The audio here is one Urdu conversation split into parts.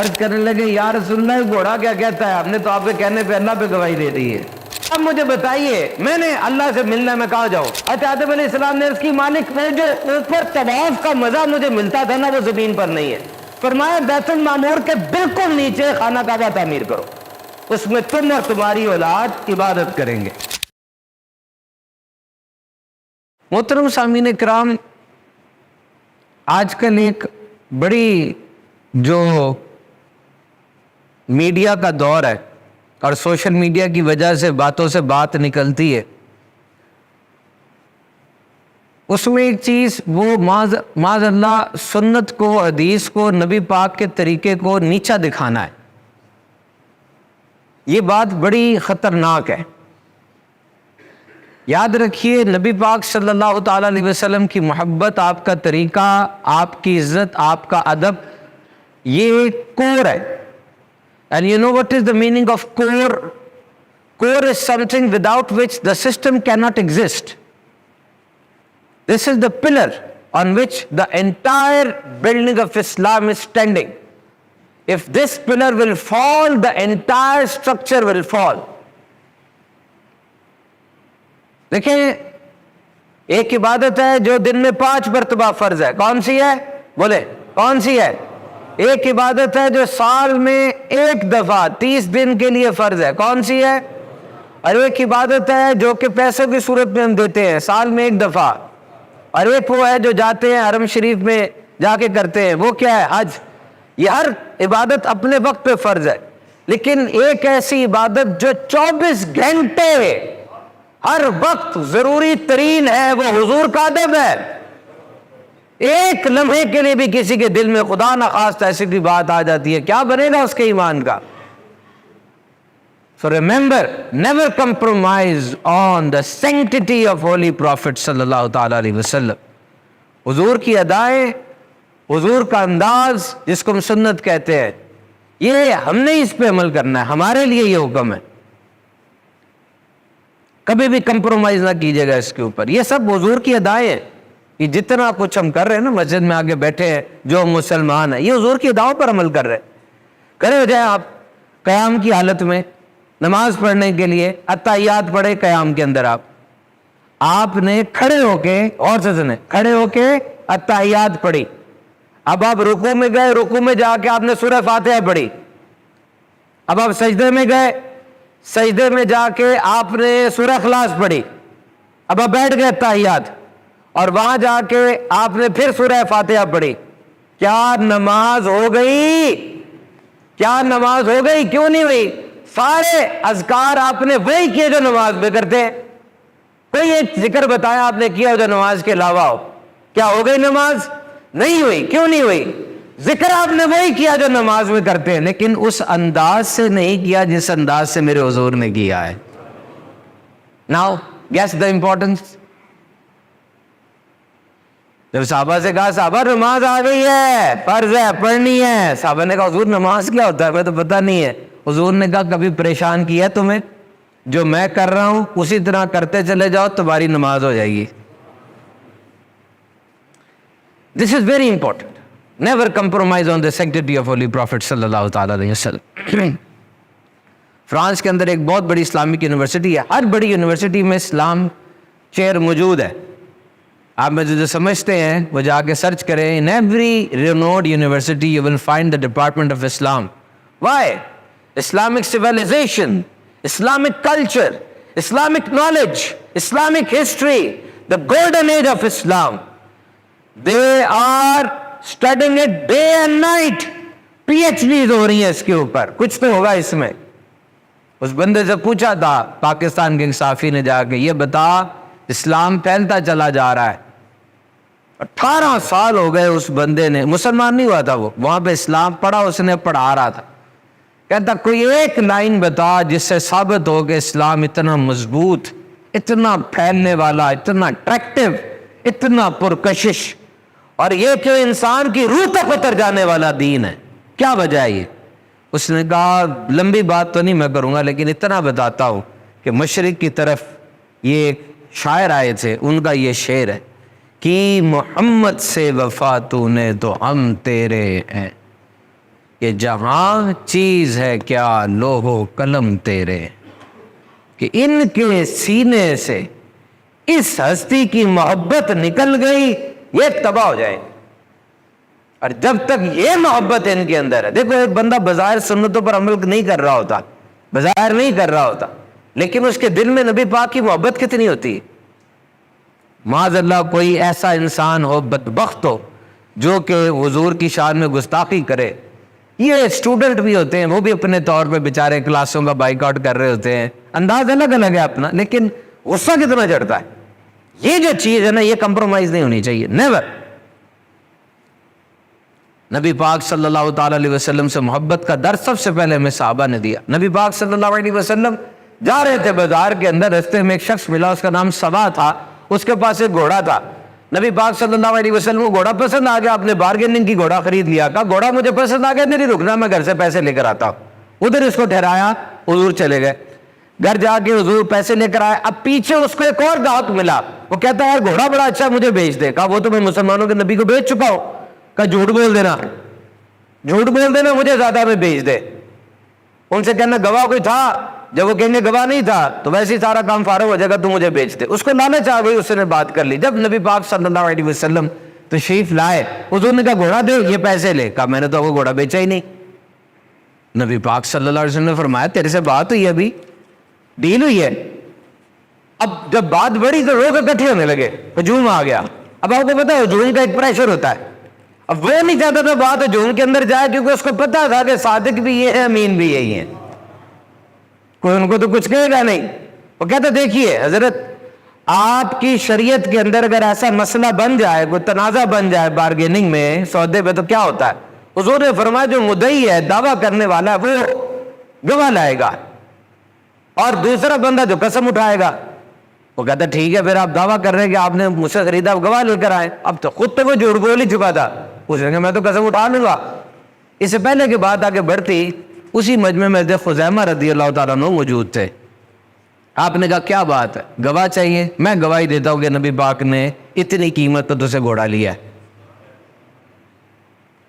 عرض کرنے لگے یا رسول اللہ گھوڑا کیا کہتا ہے؟ ہم نے تو آپ کے کہنے پہ اللہ پہ گواہی دے دی ہے، اب مجھے بتائیے میں نے اللہ سے ملنا میں کہاں جاؤں؟ حضرت آدم علیہ السلام نے اس کی مالک میں جو اوپر طواف کا مزہ مجھے ملتا تھا نا وہ زمین پر نہیں ہے، فرمایا بیت المعمور کے بالکل نیچے خانہ کعبہ تعمیر کرو، اس میں تم اور تمہاری اولاد عبادت کریں گے۔ محترم سامعین کرام، آج کل ایک بڑی جو میڈیا کا دور ہے اور سوشل میڈیا کی وجہ سے باتوں سے بات نکلتی ہے، اس میں ایک چیز وہ معاذ اللہ سنت کو، حدیث کو، نبی پاک کے طریقے کو نیچا دکھانا ہے۔ یہ بات بڑی خطرناک ہے۔ یاد رکھیے نبی پاک صلی اللہ تعالیٰ علیہ وسلم کی محبت، آپ کا طریقہ، آپ کی عزت، آپ کا ادب، یہ ایک کور ہے۔ And you know what is the meaning of core? Core is something without which the system cannot exist. This is the pillar on which the entire building of Islam is standing. If this pillar will fall, the entire structure will fall. دیکھیں ایک عبادت ہے جو دن میں 5 مرتبہ فرض ہے، کون سی ہے؟ بولے کون سی ہے؟ ایک عبادت ہے جو سال میں 1 دفعہ 30 دن کے لیے فرض ہے، کون سی ہے؟ اور ایک عبادت ہے جو کہ پیسے کی صورت میں ہم دیتے ہیں سال میں 1 دفعہ، اور ایک وہ ہے جو جاتے ہیں حرم شریف میں جا کے کرتے ہیں، وہ کیا ہے؟ حج۔ یہ ہر عبادت اپنے وقت پہ فرض ہے، لیکن ایک ایسی عبادت جو 24 گھنٹے ہر وقت ضروری ترین ہے، وہ حضور کا ادب ہے۔ ایک لمحے کے لیے بھی کسی کے دل میں خدا نخواست ایسی کوئی بات آ جاتی ہے، کیا بنے گا اس کے ایمان کا؟ So remember, never compromise on the sanctity of Holy Prophet صلی اللہ تعالیٰ علیہ وسلم۔ حضور کی ادائیں، حضور کا انداز جس کو ہم سنت کہتے ہیں، یہ ہم نے اس پہ عمل کرنا ہے، ہمارے لیے یہ حکم ہے۔ کبھی بھی کمپرومائز نہ کیجیے گا اس کے اوپر۔ یہ سب حضور کی ادائیں ہیں، یہ جتنا کچھ ہم کر رہے ہیں نا، مسجد میں آگے بیٹھے ہیں جو مسلمان ہیں، یہ حضور کی اداؤں پر عمل کر رہے ہیں۔ کرے ہو جائے آپ قیام کی حالت میں نماز پڑھنے کے لیے اتحیات پڑھے، قیام کے اندر آپ نے کھڑے ہو کے، اور سے سنیں، کھڑے ہو کے اتحیات پڑھی، اب آپ رکوع میں گئے، رکوع میں جا کے آپ نے سورہ فاتحہ پڑھی، اب آپ سجدے میں گئے، سجدے میں جا کے آپ نے سورہ اخلاص پڑھی، اب آپ بیٹھ گئے اتحیات، اور وہاں جا کے آپ نے پھر سورہ فاتحہ پڑھی۔ کیا نماز ہو گئی؟ کیا نماز ہو گئی؟ کیوں نہیں ہوئی؟ سارے اذکار آپ نے وہی کیے جو نماز میں کرتے ہیں، کوئی ایک ذکر بتایا آپ نے کیا جو نماز کے علاوہ ہو، کیا ہو گئی نماز؟ نہیں ہوئی۔ کیوں نہیں ہوئی؟ ذکر آپ نے وہی کیا جو نماز میں کرتے ہیں، لیکن اس انداز سے نہیں کیا جس انداز سے میرے حضور نے کیا ہے۔ Now guess the importance۔ جب صحابہ سے کہا صحابہ نماز آ گئی ہے، فرض ہے، پڑھنی ہے، صحابہ نے کہا حضور نماز کیا ہوتا ہے؟ میں تو پتہ نہیں ہے۔ حضور نے کہا کبھی پریشان کیا تمہیں؟ جو میں کر رہا ہوں اسی طرح کرتے چلے جاؤ، تمہاری نماز ہو جائے گی۔ This is very important. Never compromise on the sanctity of Holy Prophet صلی اللہ تعالیٰ علیہ وسلم۔ فرانس کے اندر ایک بہت بڑی اسلامک یونیورسٹی ہے، ہر بڑی یونیورسٹی میں اسلام چیئر موجود ہے۔ آپ میں جو سمجھتے ہیں وہ جا کے سرچ کریں، in every renowned university you will find the Department of Islam. Why? Islamic civilization, Islamic culture, Islamic knowledge, Islamic history, the golden age of Islam. They are studying it day and night. PhDs ہو رہی ہیں اس کے اوپر، کچھ تو ہوگا اس میں۔ اس بندے سے پوچھا تھا پاکستان کے ایک صحافی نے جا کے، یہ بتا اسلام پھیلتا چلا جا رہا ہے، 18 سال ہو گئے اس بندے نے، مسلمان نہیں ہوا تھا وہ، وہاں پہ اسلام پڑھا، اس نے پڑھا رہا تھا، کہتا کوئی ایک لائن بتا جس سے ثابت ہو کہ اسلام اتنا مضبوط، اتنا پھیلنے والا، اتنا اٹریکٹیو، اتنا پرکشش، اور یہ کہ انسان کی روح تک اتر جانے والا دین ہے، کیا وجہ ہے یہ؟ اس نے کہا لمبی بات تو نہیں میں کروں گا، لیکن اتنا بتاتا ہوں کہ مشرق کی طرف یہ ایک شاعر آئے تھے، ان کا یہ شعر ہے کہ محمد سے وفا تو نے تو ہم تیرے ہیں۔ کہ جہاں چیز ہے کیا لوح و قلم تیرے، کہ ان کے سینے سے اس ہستی کی محبت نکل گئی یہ تباہ ہو جائے۔ اور جب تک یہ محبت ان کے اندر ہے، دیکھو ایک بندہ بظاہر سنتوں پر عمل نہیں کر رہا ہوتا، بظاہر نہیں کر رہا ہوتا، لیکن اس کے دل میں نبی پاک کی محبت کتنی ہوتی ہے۔ معاذ اللہ کوئی ایسا انسان ہو، بدبخت ہو، جو کہ حضور کی شان میں گستاخی کرے۔ یہ اسٹوڈنٹ بھی ہوتے ہیں، وہ بھی اپنے طور پہ بیچارے کلاسوں کا بائیک آؤٹ کر رہے ہوتے ہیں، انداز الگ الگ ہے اپنا، لیکن غصہ کتنا چڑھتا ہے۔ یہ جو چیز ہے نا، یہ کمپرومائز نہیں ہونی چاہیے، نیور۔ نبی پاک صلی اللہ تعالیٰ علیہ وسلم سے محبت کا درس سب سے پہلے ہمیں صحابہ نے دیا۔ نبی پاک صلی اللہ علیہ وسلم جا رہے تھے بازار کے اندر، رستے میں ایک شخص ملا، اس کا نام سوا تھا، اس کے پاس ایک گھوڑا تھا۔ نبی پاک صلی اللہ علیہ وسلم کو گھوڑا پسند آ گیا، آپ نے بارگیننگ کی، گھوڑا خرید لیا، کہا گھوڑا مجھے پسند آ گیا، نہیں رکنا، میں گھر سے پیسے لے کر آتا ہوں۔ ادھر اس کو ٹھہرایا، حضور چلے گئے، گھر جا کے حضور پیسے لے کر آئے۔ اب پیچھے اس کو ایک اور گاہک ملا، وہ کہتا ہے یار گھوڑا بڑا اچھا، مجھے بیچ دے۔ کہا وہ تو میں مسلمانوں کے نبی کو بیچ چکا ہوں۔ کہا جھوٹ بول دینا، جھوٹ بول دینا، مجھے زیادہ میں بیچ دے۔ ان سے کہنا گواہ کوئی تھا؟ جب وہ کہیں گے گواہ نہیں تھا تو ویسے ہی سارا کام فارغ ہو جائے گا، تو مجھے بیچ دے۔ اس کو لالچ آ گئی، اس نے بات کر لی۔ جب نبی پاک صلی اللہ علیہ وسلم تشریف لائے، حضور نے کہا گھوڑا دے، یہ پیسے لے۔ کہا میں نے تو وہ گھوڑا بیچا ہی نہیں۔ نبی پاک صلی اللہ علیہ وسلم نے فرمایا تیرے سے بات ہوئی ہے، ابھی ڈیل ہوئی ہے۔ اب جب بات بڑھی تو لوگ اکٹھے ہونے لگے، ہجوم آ گیا۔ اب آپ کو پتا ہے ہجوم کا ایک پریشر ہوتا ہے۔ اب وہ نہیں چاہتا تھا بات ہجوم کے اندر جائے، کیونکہ اس کو پتا تھا کہ صادق بھی یہ ہے، امین بھی یہی ہے، کوئی ان کو تو کچھ کہے گا نہیں۔ وہ کہتا دیکھیے حضرت، آپ کی شریعت کے اندر اگر ایسا مسئلہ بن جائے، کوئی تنازع بن جائے بارگیننگ میں، سودے پہ، تو کیا ہوتا ہے؟ حضور نے فرمایا جو مدعی ہے، دعویٰ کرنے والا ہے، وہ گواہ لائے گا، اور دوسرا بندہ جو قسم اٹھائے گا۔ وہ کہتا ٹھیک ہے، پھر آپ دعویٰ کر رہے ہیں کہ آپ نے مجھ سے خریدا، گواہ لے کر آئے۔ اب تو خود تو وہ جھوٹ بول ہی چکا تھا، اس نے کہا میں تو قسم اٹھا لوں گا۔ اس سے پہلے کہ بات آگے بڑھتی، اسی مجمع میں حضرت خزیمہ رضی اللہ تعالیٰ عنہ موجود تھے۔ آپ نے کہا کیا بات ہے؟ گواہ چاہیے؟ میں گواہی دیتا ہوں کہ نبی پاک نے اتنی قیمت تو تجھے گھوڑا لیا ہے۔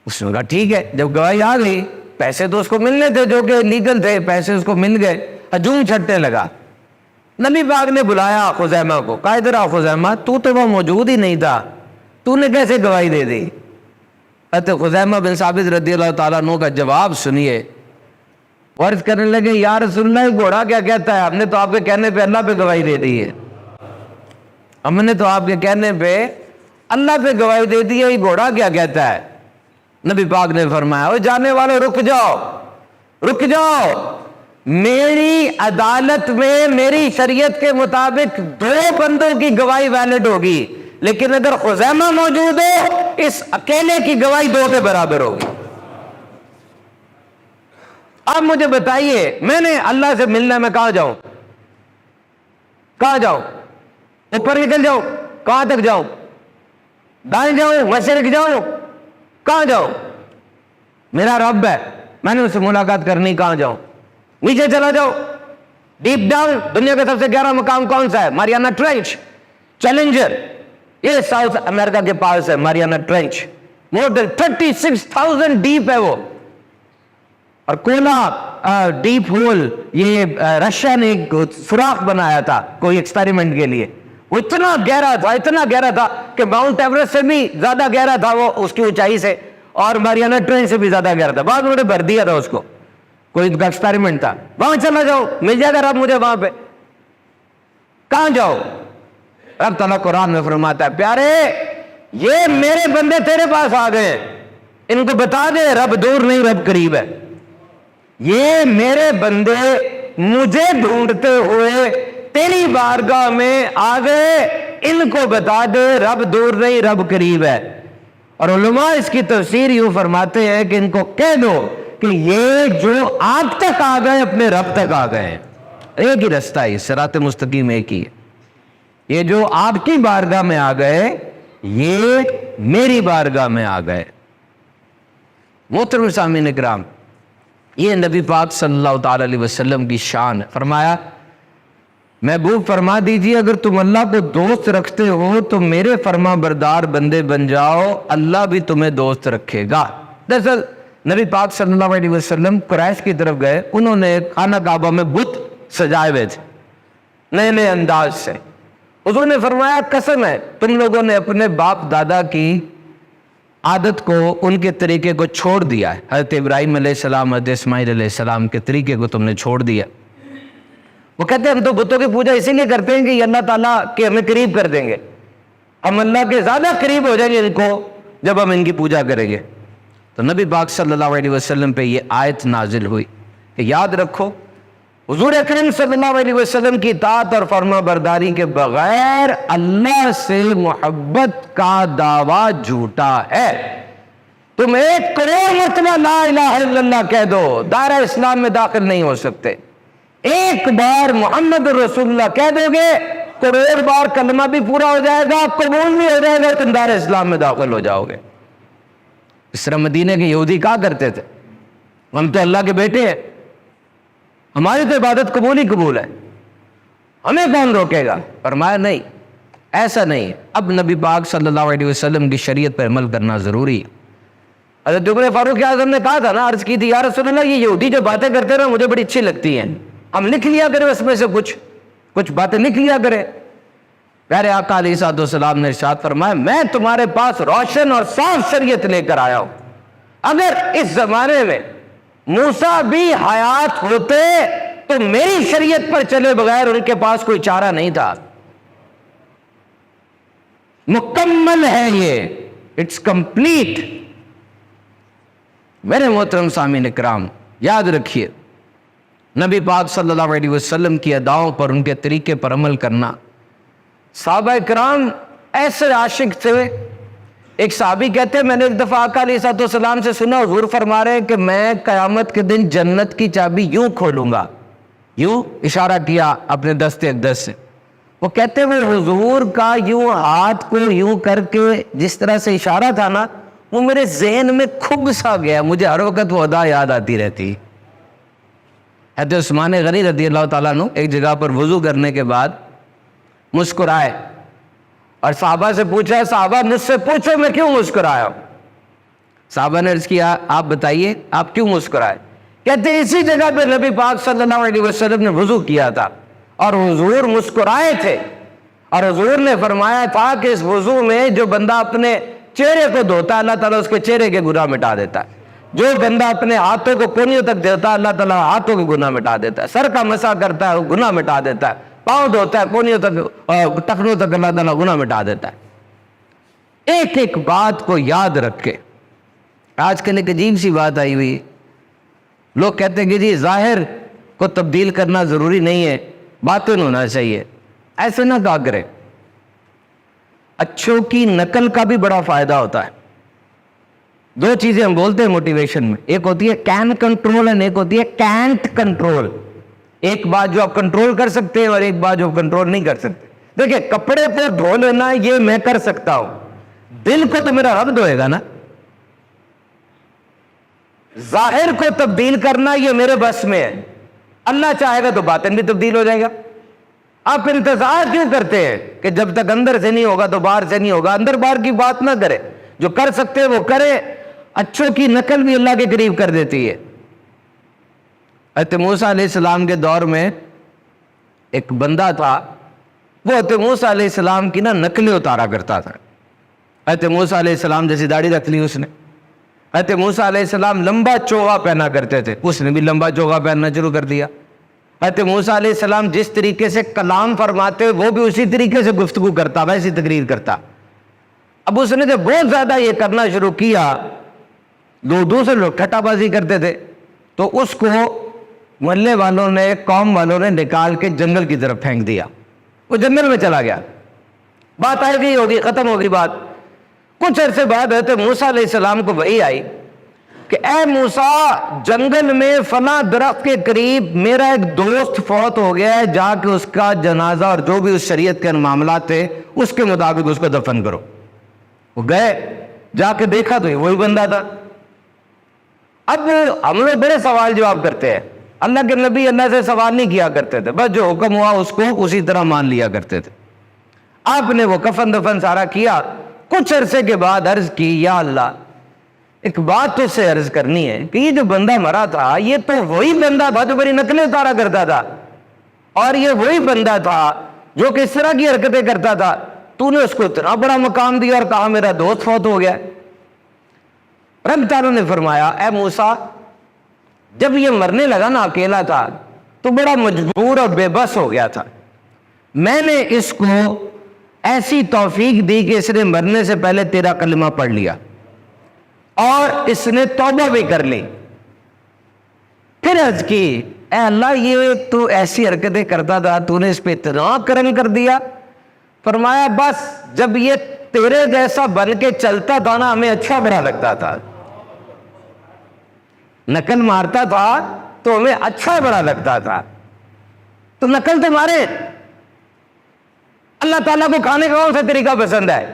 اس نے کہا ٹھیک ہے۔ جب گواہی آ گئی، پیسے تو اس کو ملنے تھے جو کہ لیگل تھے، پیسے اس کو مل گئے، ہجوم چھٹنے لگا۔ نبی پاک نے بلایا خزیمہ کو، کہا ادھر آ خزیمہ، تو وہاں موجود ہی نہیں تھا، تو نے کیسے گواہی دے دی؟ حضرت خزیمہ بن ثابت رضی اللہ تعالیٰ عنہ کا جواب سنیے۔ عرض کرنے لگے یا رسول اللہ، گھوڑا کیا کہتا ہے؟ ہم نے تو آپ کے کہنے پہ اللہ پہ گواہی دے دی ہے، ہم نے تو آپ کے کہنے پہ اللہ پہ گواہی دے دی ہے، یہ گھوڑا کیا کہتا ہے؟ نبی پاک نے فرمایا او جانے والے رک جاؤ، رک جاؤ، میری عدالت میں میری شریعت کے مطابق 2 بندوں کی گواہی ویلڈ ہوگی، لیکن اگر خزیمہ موجود ہو، اس اکیلے کی گواہی 2 کے برابر ہوگی۔ اب مجھے بتائیے، میں نے اللہ سے ملنا، میں کہاں جاؤں؟ کہاں جاؤں؟ اوپر نکل جاؤں؟ کہاں تک جاؤں؟ دائیں جاؤں؟ مشرق جاؤں؟ کہاں جاؤں؟ میرا رب ہے، میں نے اس سے ملاقات کرنی، کہاں جاؤں؟ نیچے چلا جاؤ، ڈیپ ڈاؤن۔ دنیا کا سب سے گہرا مقام کون سا ہے؟ ماریانا ٹرینچ، چیلنجر، یہ ساؤتھ امریکہ کے پاس ہے ماریانا ٹرینچ، مور دین 36,000 ڈیپ ہے وہ۔ اور کولا ڈیپ ہول، یہ رشیا نے ایک سوراخ بنایا تھا کوئی ایکسپیریمنٹ کے لیے، وہ اتنا گہرا تھا، اتنا گہرا تھا کہ ماؤنٹ ایوریسٹ سے بھی زیادہ گہرا تھا وہ اس کی اونچائی سے، اور ماریانا ٹرینچ سے بھی زیادہ گہرا تھا۔ بعد انہوں نے بھر دیا تھا اس کو، کوئی ایکسپیریمنٹ تھا۔ وہاں چلا جاؤ، مل جائے گا رب مجھے وہاں پہ۔ کہاں جاؤ؟ رب تعالیٰ قرآن میں فرماتا ہے پیارے، یہ میرے بندے تیرے پاس آ گئے، ان کو بتا دے رب دور نہیں، رب قریب ہے۔ یہ میرے بندے مجھے ڈھونڈتے ہوئے تیری بارگاہ میں آ گئے، ان کو بتا دے رب دور نہیں، رب قریب ہے۔ اور علماء اس کی تفسیر یوں فرماتے ہیں کہ ان کو کہہ دو کہ یہ جو آپ تک آ گئے اپنے رب تک آ گئے، ایک ہی رستہ ہے، صراط مستقیم ایک ہی ہے۔ یہ جو آپ کی بارگاہ میں آ گئے، یہ میری بارگاہ میں آ گئے۔ محترم سامعین اکرام، یہ نبی پاک صلی اللہ تعالی علیہ وسلم کی شان ہے۔ فرمایا محبوب فرما دیجیے اگر تم اللہ کو دوست رکھتے ہو تو میرے فرما بردار بندے بن جاؤ، اللہ بھی تمہیں دوست رکھے گا۔ دراصل نبی پاک صلی اللہ علیہ وسلم قریش کی طرف گئے, انہوں نے خانہ کعبہ میں بت سجائے ہوئے تھے نئے نئے انداز سے. حضور نے فرمایا قسم ہے تم لوگوں نے اپنے باپ دادا کی عادت کو, ان کے طریقے کو چھوڑ دیا ہے. حضرت ابراہیم علیہ السلام, حضرت اسماعیل علیہ السلام کے طریقے کو تم نے چھوڑ دیا. وہ کہتے ہیں ہم تو بتوں کی پوجا اسی لیے کرتے ہیں کہ یہ اللہ تعالیٰ کے ہمیں قریب کر دیں گے, ہم اللہ کے زیادہ قریب ہو جائیں گے ان کو جب ہم ان کی پوجا کریں گے. تو نبی پاک صلی اللہ علیہ وسلم پہ یہ آیت نازل ہوئی کہ یاد رکھو حضور اکرم صلی اللہ علیہ وسلم کی اطاعت اور فرما برداری کے بغیر اللہ سے محبت کا دعویٰ جھوٹا ہے. تم 1 کروڑ مرتبہ لا الہ الا اللہ کہہ دو, دائرہ اسلام میں داخل نہیں ہو سکتے. ایک بار محمد رسول اللہ کہہ دو گے, کروڑ بار کلمہ بھی پورا ہو جائے گا, قبول بھی ہو جائے گا, تم دائرہ اسلام میں داخل ہو جاؤ گے. اس طرح مدینہ کے یہودی کہا کرتے تھے ہم تو اللہ کے بیٹے ہیں, ہماری تو عبادت قبول ہی قبول ہے, ہمیں کون روکے گا. فرمایا نہیں, ایسا نہیں ہے. اب نبی پاک صلی اللہ علیہ وسلم کی شریعت پر عمل کرنا ضروری ہے. حضرت عمر فاروق اعظم نے کہا تھا نا, عرض کی تھی یا رسول اللہ یہ یہودی جو باتیں کرتے ہیں نا مجھے بڑی اچھی لگتی ہیں, ہم لکھ لیا کریں اس میں سے کچھ باتیں لکھ لیا کریں. پیارے آقا علیہ الصلوۃ والسلام نے ارشاد فرمایا میں تمہارے پاس روشن اور صاف شریعت لے کر آیا ہوں. اگر اس زمانے میں موسیٰ بھی حیات ہوتے تو میری شریعت پر چلے بغیر ان کے پاس کوئی چارہ نہیں تھا. مکمل ہے یہ, اٹس کمپلیٹ. میرے محترم سامعین کرام یاد رکھیے نبی پاک صلی اللہ علیہ وسلم کی اداؤں پر, ان کے طریقے پر عمل کرنا. صحابہ کرام ایسے عاشق تھے. ایک صحابی کہتے ہیں میں نے ایک دفعہ آقا علیہ الصلوۃ والسلام سے سنا حضور فرما رہے ہیں کہ میں قیامت کے دن جنت کی چابی یوں کھولوں گا, یوں اشارہ کیا اپنے دست اقدس سے. وہ کہتے ہیں وہ حضور کا یوں ہاتھ کو یوں کر کے جس طرح سے اشارہ تھا نا, وہ میرے ذہن میں کھب سا گیا, مجھے ہر وقت وہ ادا یاد آتی رہتی. حضرت عثمان غنی رضی اللہ تعالیٰ عنہ ایک جگہ پر وضو کرنے کے بعد مسکرائے اور صحابہ سے پوچھا, صحابہ مجھ سے پوچھو میں کیوں مسکرایا. صحابہ نے عرض کیا آپ بتائیے آپ کیوں مسکرائے. کہتے ہیں اسی جگہ پہ نبی پاک صلی اللہ علیہ وسلم نے وضو کیا تھا اور حضور مسکرائے تھے, اور حضور نے فرمایا تھا کہ اس وضو میں جو بندہ اپنے چہرے کو دھوتا ہے اللہ تعالیٰ اس کے چہرے کے گناہ مٹا دیتا ہے, جو بندہ اپنے ہاتھوں کو کونیوں تک دیتا ہے اللہ تعالیٰ ہاتھوں کے گناہ مٹا دیتا ہے, سر کا مسح کرتا ہے وہ گناہ مٹا دیتا ہے, پاؤں دھوتا ہے کونیوں تک ٹخنوں تک اللہ تعالیٰ گناہ مٹا دیتا ہے. ایک ایک بات کو یاد رکھے. آج کل ایک عجیب سی بات آئی ہوئی, لوگ کہتے ہیں کہ جی ظاہر کو تبدیل کرنا ضروری نہیں ہے, باطن ہونا چاہیے. ایسے نہ کہا کرے. اچھوں کی نقل کا بھی بڑا فائدہ ہوتا ہے. 2 چیزیں ہم بولتے ہیں موٹیویشن میں, ایک ہوتی ہے کین کنٹرول اور ایک ہوتی ہے کینٹ کنٹرول. ایک بات جو آپ کنٹرول کر سکتے ہیں اور ایک بات جو آپ کنٹرول نہیں کر سکتے. دیکھیں کپڑے کو دھو لینا یہ میں کر سکتا ہوں, دل کو تو میرا رب دھوئے گا نا. ظاہر کو تبدیل کرنا یہ میرے بس میں ہے, اللہ چاہے گا تو باطن بھی تبدیل ہو جائے گا. آپ انتظار کیوں کرتے ہیں کہ جب تک اندر سے نہیں ہوگا تو باہر سے نہیں ہوگا. اندر باہر کی بات نہ کرے, جو کر سکتے ہیں وہ کرے. اچھوں کی نقل بھی اللہ کے قریب کر دیتی ہے. حضرت موسیٰ علیہ السلام کے دور میں ایک بندہ تھا, وہ حضرت موسیٰ علیہ السلام کی نقلیں اتارا کرتا تھا. حضرت موسیٰ علیہ السلام جیسی داڑھی رکھ لی اس نے. حضرت موسیٰ علیہ السلام لمبا چوغا پہنا کرتے تھے, اس نے بھی لمبا چوغا پہننا شروع کر دیا. حضرت موسیٰ علیہ السلام جس طریقے سے کلام فرماتے وہ بھی اسی طریقے سے گفتگو کرتا, ویسی تقریر کرتا. اب اس نے جب بہت زیادہ یہ کرنا شروع کیا, دوسرے لوگ ٹھٹا بازی کرتے تھے, تو اس کو محلے والوں نے, قوم والوں نے نکال کے جنگل کی طرف پھینک دیا. وہ جنگل میں چلا گیا. بات آئے گئی ہوگی, ختم ہوگی بات. کچھ عرصے بعد حضرت موسیٰ علیہ السلام کو وحی آئی کہ اے موسیٰ جنگل میں فلاں درخت کے قریب میرا ایک دوست فوت ہو گیا ہے, جا کے اس کا جنازہ اور جو بھی اس شریعت کے معاملات تھے اس کے مطابق اس کو دفن کرو. وہ گئے, جا کے دیکھا تو وہی بندہ تھا. اب ہم لوگ بڑے سوال جواب کرتے ہیں, اللہ کے نبی اللہ سے سوال نہیں کیا کرتے تھے, بس جو حکم ہوا اس کو اسی طرح مان لیا کرتے تھے. آپ نے وہ کفن دفن سارا کیا. کچھ عرصے کے بعد عرض کی یا اللہ ایک بات تو اس سے عرض کرنی ہے کہ یہ جو بندہ مرا تھا یہ تو وہی بندہ تھا جو میری نقلیں اتارا کرتا تھا، اور یہ وہی بندہ تھا جو کہ اس طرح کی حرکتیں کرتا تھا. تو نے اس کو اتنا بڑا مقام دیا اور کہا میرا دوست فوت ہو گیا. رب تعالیٰ نے فرمایا اے موسیٰ جب یہ مرنے لگا نا اکیلا تھا تو بڑا مجبور اور بے بس ہو گیا تھا. میں نے اس کو ایسی توفیق دی کہ اس نے مرنے سے پہلے تیرا کلمہ پڑھ لیا اور اس نے توبہ بھی کر لی. پھر عرض کی اے اللہ یہ تو ایسی حرکتیں کرتا تھا، تو نے اس پہ اتنا کرم کر دیا. فرمایا بس جب یہ تیرے جیسا بن کے چلتا تھا نا ہمیں اچھا برا لگتا تھا، نقل مارتا تھا تو ہمیں اچھا برا لگتا تھا. تو نقل تو مارے. اللہ تعالیٰ کو کھانے کا کون سا طریقہ پسند ہے؟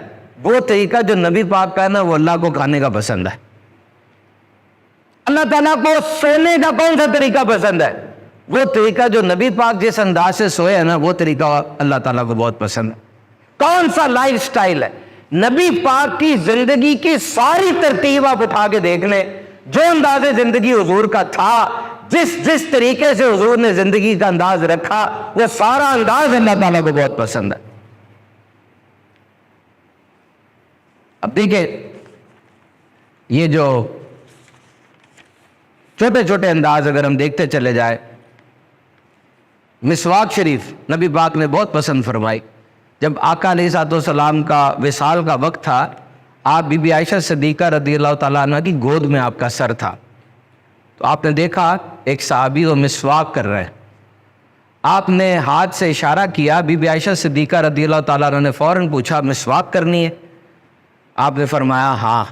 وہ طریقہ جو نبی پاک کا ہے نا وہ اللہ کو کھانے کا پسند ہے. اللہ تعالیٰ کو سونے کا کون سا طریقہ پسند ہے؟ وہ طریقہ جو نبی پاک جس انداز سے سوئے ہے نا وہ طریقہ اللہ تعالیٰ کو بہت پسند ہے. کون سا لائف سٹائل ہے؟ نبی پاک کی زندگی کی ساری ترتیب آپ اٹھا کے دیکھ لیں، جو انداز زندگی حضور کا تھا، جس طریقے سے حضور نے زندگی کا انداز رکھا، وہ سارا انداز اللہ تعالیٰ کو بہت پسند ہے. اب دیکھیں یہ جو چھوٹے چھوٹے انداز اگر ہم دیکھتے چلے جائے، مسواک شریف نبی پاک نے بہت پسند فرمائی. جب آقا علیہ السلام کا وصال کا وقت تھا، آپ بی بی عائشہ صدیقہ رضی اللہ تعالیٰ عنہ کی گود میں آپ کا سر تھا، تو آپ نے دیکھا ایک صحابی وہ مسواک کر رہے ہیں. آپ نے ہاتھ سے اشارہ کیا، بی بی عائشہ صدیقہ رضی اللہ تعالیٰ عنہ نے فوراً پوچھا مسواک کرنی ہے؟ آپ نے فرمایا ہاں.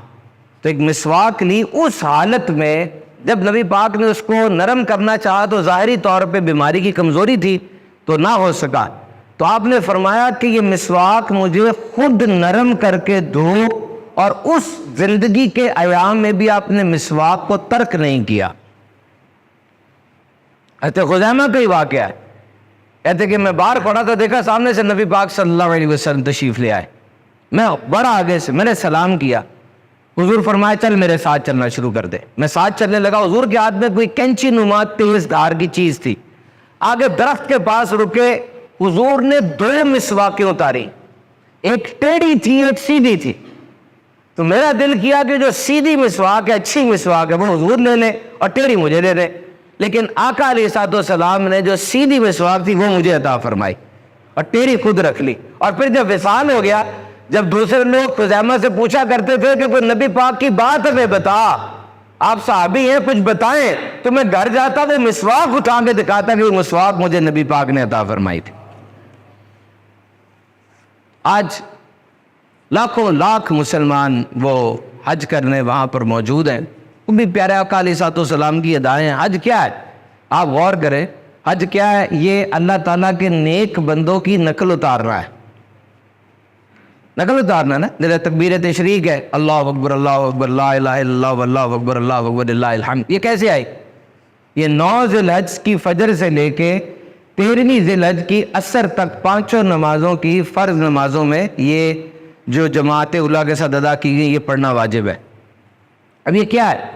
تو ایک مسواک لی. اس حالت میں جب نبی پاک نے اس کو نرم کرنا چاہا تو ظاہری طور پہ بیماری کی کمزوری تھی تو نہ ہو سکا، تو آپ نے فرمایا کہ یہ مسواک مجھے خود نرم کر کے دو. اور اس زندگی کے ایام میں بھی آپ نے مسواک کو ترک نہیں کیا. حضرت خزیمہ کا ہی واقعہ ہے، کہتے کہ میں باہر کھڑا تو دیکھا سامنے سے نبی پاک صلی اللہ علیہ وسلم تشریف لے آئے. میں بڑا آگے سے میں نے سلام کیا. حضور فرمایا چل میرے ساتھ چلنا شروع کر دے. میں ساتھ چلنے لگا. حضور کے ہاتھ میں کوئی کینچی نما تیز دھار کی چیز تھی. آگے درخت کے پاس رکے، حضور نے دو مسواکیں اتاری، ایک ٹیڑھی تھی ایک سیدھی تھی. تو میرا دل کیا کہ جو سیدھی مسواک ہے اچھی مسواک ہے وہ حضور لے لیں اور ٹیڑھی مجھے دے دیں، لیکن آقا علیہ السلام نے جو سیدھی مسواک تھی وہ مجھے عطا فرمائی اور ٹیڑھی خود رکھ لی. اور پھر جب وصال ہو گیا، جب دوسرے لوگ خزیمہ سے پوچھا کرتے تھے کہ کوئی نبی پاک کی بات ہمیں بتا، آپ صحابی ہیں کچھ بتائیں، تو میں گھر جاتا وہ مسواک اٹھا کے دکھاتا کہ وہ مسواک مجھے نبی پاک نے عطا فرمائی تھی. آج لاکھوں لاکھ مسلمان وہ حج کرنے وہاں پر موجود ہیں. وہ بھی پیارے آقا علیہ السلام کی ادائیں ہیں. حج کیا ہے؟ آپ غور کریں، حج کیا ہے؟ یہ اللہ تعالیٰ کے نیک بندوں کی نقل اتارنا ہے. نقل اتارنا نا. جیسے تکبیر تشریق ہے، اللہ اکبر لا الہ الا اللہ واللہ اکبر اللہ اکبر للہ الحمد. یہ کیسے آئی؟ یہ 9 ذی الحج کی فجر سے لے کے 13ویں ذی الحج کی عصر تک 5 نمازوں کی فرض نمازوں میں یہ جو جماعت اولیاء کے ساتھ ادا کی گئی یہ پڑھنا واجب ہے. اب یہ کیا ہے؟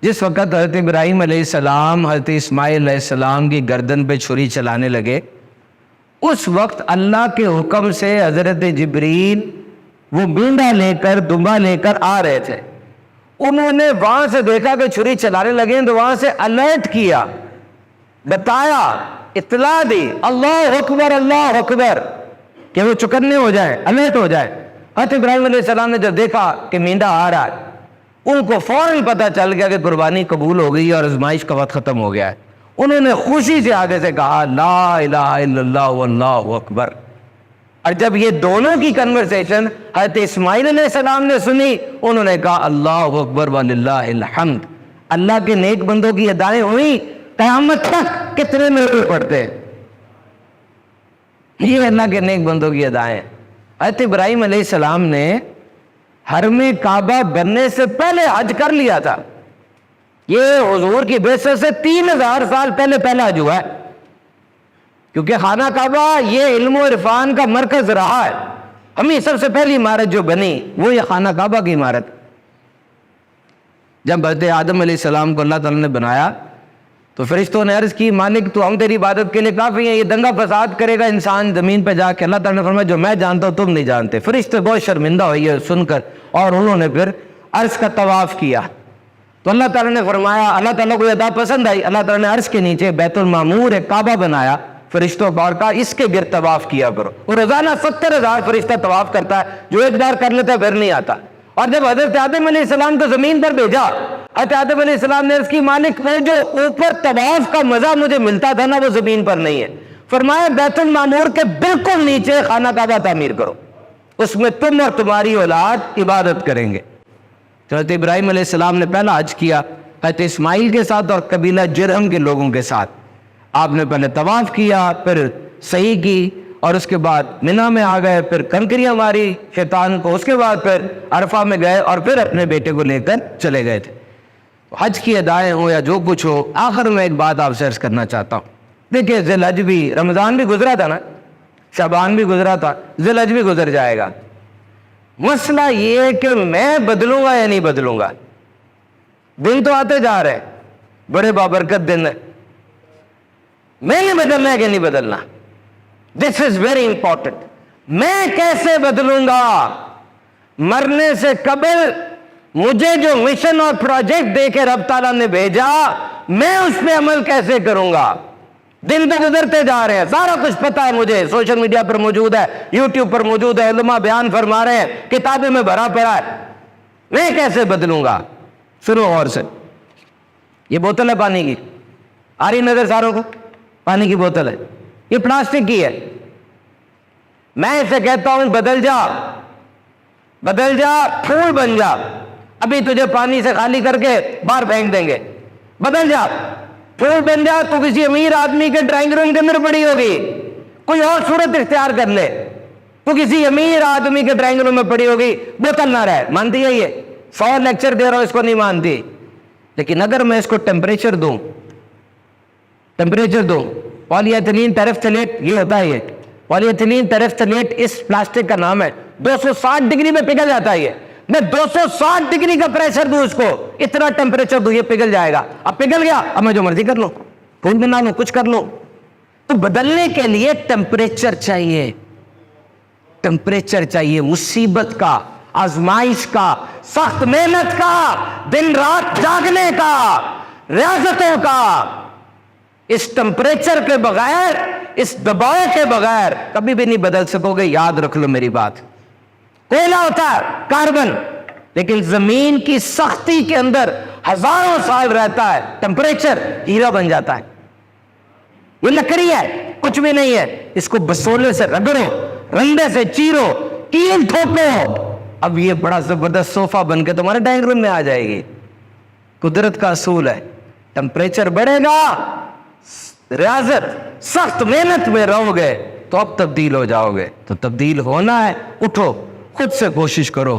جس وقت حضرت ابراہیم علیہ السلام حضرت اسماعیل علیہ السلام کی گردن پہ چھری چلانے لگے، اس وقت اللہ کے حکم سے حضرت جبریل وہ بینڈا لے کر دمبا لے کر آ رہے تھے. انہوں نے وہاں سے دیکھا کہ چھری چلانے لگے تو وہاں سے الرٹ کیا، بتایا، اطلاع دی اللہ اکبر کہ وہ چکنے ہو جائے، الرٹ ہو جائے. حضرت ابراہیم علیہ السلام نے جب دیکھا کہ مینڈا آ رہا ہے، ان کو فوراً پتہ چل گیا کہ قربانی قبول ہو گئی اور آزمائش کا وقت ختم ہو گیا ہے. انہوں نے خوشی سے آگے سے کہا لا الہ الا اللہ واللہ اکبر. اور جب یہ دونوں کی کنورسیشن حضرت اسماعیل علیہ السلام نے سنی، انہوں نے کہا اللہ اکبر وللہ الحمد. اللہ کے نیک بندوں کی ادائیں ہوئی. قیامت تک کتنے لوگ پڑھتے ہیں؟ یہ اللہ کے نیک بندوں کی ادائیں. حضرت ابراہیم علیہ السلام نے حرم کعبہ بننے سے پہلے حج کر لیا تھا. یہ حضور کی بعثت سے 3000 سال پہلے حج ہوا ہے، کیونکہ خانہ کعبہ یہ علم و عرفان کا مرکز رہا ہے. ہمیں سب سے پہلی عمارت جو بنی وہ یہ خانہ کعبہ کی عمارت. جب حضرت آدم علیہ السلام کو اللہ تعالیٰ نے بنایا تو فرشتوں نے عرض کی مالک تو ہم تیری عبادت کے لیے کافی ہیں, یہ دنگا فساد کرے گا انسان زمین پہ جا کے. اللہ تعالیٰ نے فرمایا جو میں جانتا ہوں تم نہیں جانتے. فرشتے بہت شرمندہ ہوئی ہے سن کر, اور انہوں نے پھر عرش کا طواف کیا. تو اللہ تعالیٰ نے فرمایا, اللہ تعالیٰ کو یہ ادا پسند آئی, اللہ تعالیٰ نے عرش کے نیچے بیت المعمور ایک کعبہ بنایا فرشتوں بار کا, اس کے گرد طواف کیا کرو. اور روزانہ 70,000 فرشتہ طواف کرتا ہے, جو ایک بار کر لیتا ہے پھر نہیں آتا. اور جب حضرت آدم علیہ السلام کو زمین پر بھیجا, حضرت آدم علیہ السلام نے عرض کی مالک وہ جو اوپر طواف کا مزہ مجھے ملتا تھا نا وہ زمین پر نہیں ہے. فرمایا بیت المعمور کے بالکل نیچے خانہ کعبہ تعمیر کرو, اس میں تم اور تمہاری اولاد عبادت کریں گے. حضرت ابراہیم علیہ السلام نے پہلا حج کیا حضرت اسماعیل کے ساتھ اور قبیلہ جرہم کے لوگوں کے ساتھ. آپ نے پہلے طواف کیا, پھر سعی کی, اور اس کے بعد منی میں آ گئے, پھر کنکریاں ماری شیطان کو, اس کے بعد پھر عرفہ میں گئے اور پھر اپنے بیٹے کو لے کر چلے گئے تھے. حج کی ادائیں ہوں یا جو کچھ ہو, آخر میں ایک بات آپ سے عرض کرنا چاہتا ہوں. دیکھیے ذی الحج بھی, رمضان بھی گزرا تھا نا, شعبان بھی گزرا تھا, ذی الحج بھی گزر جائے گا. مسئلہ یہ ہے کہ میں بدلوں گا یا نہیں بدلوں گا. دن تو آتے جا رہے ہیں, بڑے بابرکت دن ہے, میں نے بدلنا ہے کہ نہیں بدلنا. دس از ویری امپورٹنٹ. میں کیسے بدلوں گا؟ مرنے سے قبل مجھے جو مشن اور پروجیکٹ دے کے رب تعالیٰ نے بھیجا, میں اس پہ عمل کیسے کروں گا؟ دن تو گزرتے جا رہے ہیں, سارا کچھ پتا ہے مجھے, سوشل میڈیا پر موجود ہے, یوٹیوب پر موجود ہے, علماء بیان فرما رہے ہیں, کتابیں میں بھرا پڑا ہے. میں کیسے بدلوں گا؟ سنو غور سے. یہ بوتل ہے پانی کی, آ رہی نظر ساروں کو؟ پانی کی بوتل ہے, یہ پلاسٹک کی ہے. میں اسے کہتا ہوں بدل جا, بدل جا, پھول بن جا. ابھی تجھے پانی سے خالی کر کے باہر پھینک دیں گے, بدل جا, پھول بن جا. تو کسی امیر آدمی کے ڈرائنگ روم کے اندر پڑی ہوگی, کوئی اور صورت اختیار کر لے. تو کسی امیر آدمی کے ڈرائنگ روم میں پڑی ہوگی, بوتل نہ رہے. مانتی ہے یہ؟ 100 لیکچر دے رہا ہوں, اس کو نہیں مانتی. لیکن اگر میں اس کو ٹیمپریچر دوں, پولی ایتھیلین ٹیریفتھلیٹ, یہ ہوتا ہے, یہ پولی ایتھیلین ٹیریفتھلیٹ اس پلاسٹک کا نام ہے. 260 ڈگری میں پگھل جاتا ہے یہ. میں 260 ڈگری کا پریشر دوں اس کو, اتنا ٹیمپریچر دوں, یہ پگھل جائے گا. اب پگھل گیا, اب میں جو مرضی کر لوں, پھول بنا لوں, کچھ کر لوں. تو بدلنے کے لیے ٹیمپریچر چاہیے, ٹیمپریچر چاہیے. مصیبت کا, آزمائش کا, سخت محنت کا, دن رات جاگنے کا, ریاضتوں کا. اس ٹیمپریچر کے بغیر, اس دباؤ کے بغیر کبھی بھی نہیں بدل سکو گے. یاد رکھ لو میری بات. کوئلہ ہوتا ہے, کاربن, لیکن زمین کی سختی کے اندر ہزاروں سال رہتا ہے, ٹیمپریچر ہیرا بن جاتا ہے. یہ لکڑی ہے, کچھ بھی نہیں ہے. اس کو بسولے سے رگڑو, رندے سے چیرو, کیل ٹھوکو, اب یہ بڑا زبردست صوفہ بن کے تمہارے ڈائننگ روم میں آ جائے گی. قدرت کا اصول ہے. ٹیمپریچر بڑھے گا, ریاضت, سخت محنت میں رہو گے تو اب تبدیل ہو جاؤ گے. تو تبدیل ہونا ہے, اٹھو, خود سے کوشش کرو.